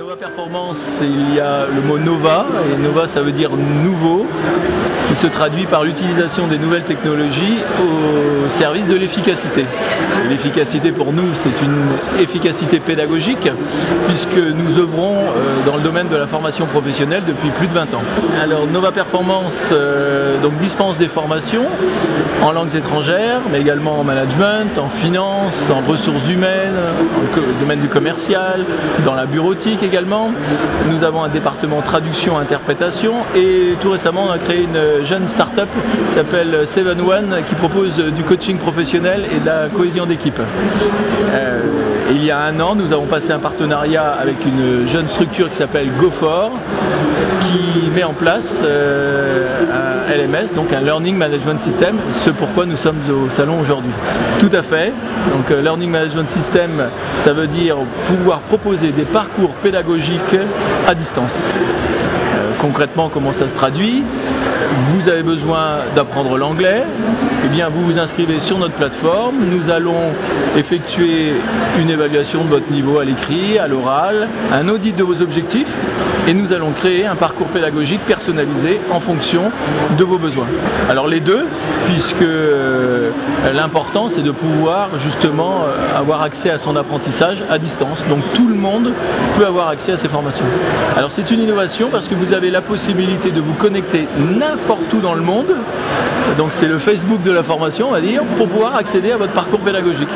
Nova Performance, il y a le mot Nova, et Nova ça veut dire nouveau, ce qui se traduit par l'utilisation des nouvelles technologies au service de l'efficacité. L'efficacité pour nous, c'est une efficacité pédagogique, puisque nous œuvrons dans le domaine de la formation professionnelle depuis plus de 20 ans. Alors Nova Performance donc dispense des formations en langues étrangères, mais également en management, en finance, en ressources humaines, dans le domaine du commercial, dans la bureautique également. Nous avons un département traduction-interprétation et tout récemment on a créé une jeune start-up qui s'appelle 7-One qui propose du coaching professionnel et de la cohésion d'équipe. Il y a un an, nous avons passé un partenariat avec une jeune structure qui s'appelle GoFor qui met en place un LMS, donc un Learning Management System, ce pourquoi nous sommes au salon aujourd'hui. Tout à fait, donc Learning Management System, ça veut dire pouvoir proposer des parcours pédagogiques à distance. Concrètement, comment ça se traduit ? Vous avez besoin d'apprendre l'anglais, eh bien vous vous inscrivez sur notre plateforme, nous allons effectuer une évaluation de votre niveau à l'écrit, à l'oral, un audit de vos objectifs et nous allons créer un parcours pédagogique personnalisé en fonction de vos besoins. Alors les deux, puisque l'important c'est de pouvoir justement avoir accès à son apprentissage à distance, donc tout le monde peut avoir accès à ces formations. Alors c'est une innovation parce que vous avez la possibilité de vous connecter n'importe où dans le monde, donc c'est le Facebook de la formation on va dire, pour pouvoir accéder à votre parcours pédagogique.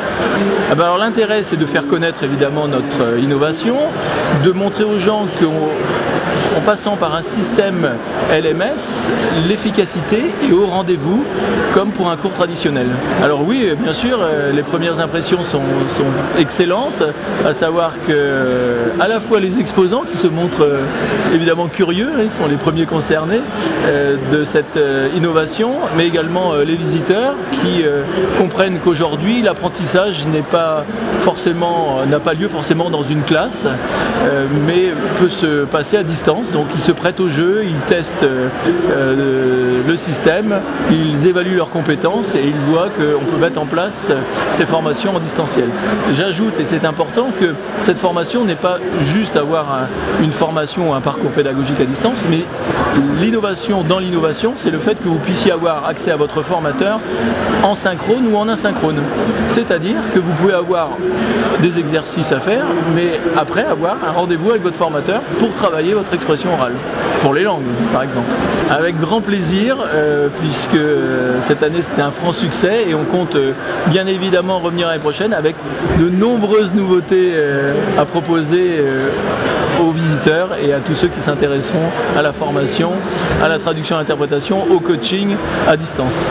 Alors l'intérêt c'est de faire connaître évidemment notre innovation, de montrer aux gens qu'en passant par un système LMS, l'efficacité est au rendez-vous comme pour un cours traditionnel. Alors oui, bien sûr, les premières impressions sont excellentes, à savoir que à la fois les exposants qui se montrent évidemment curieux, ils sont les premiers concernés de cette innovation, mais également les visiteurs qui comprennent qu'aujourd'hui l'apprentissage n'a pas lieu forcément dans une classe, mais peut se passer à distance. Donc ils se prêtent au jeu, ils testent le système, ils évaluent leurs compétences et ils voient qu'on peut mettre en place ces formations en distanciel. J'ajoute, et c'est important, que cette formation n'est pas juste avoir une formation ou un parcours pédagogique à distance, mais l'innovation dans l'innovation, c'est le fait que vous puissiez avoir accès à votre formateur en synchrone ou en asynchrone. C'est-à-dire que vous pouvez avoir des exercices à faire, mais après avoir un rendez-vous avec votre formateur pour travailler votre expression orale, pour les langues par exemple. Avec grand plaisir, puisque cette année c'était un franc succès et on compte bien évidemment revenir l'année prochaine avec de nombreuses nouveautés à proposer aux visiteurs et à tous ceux qui s'intéresseront à la formation, à la traduction et à l'interprétation, au coaching à distance.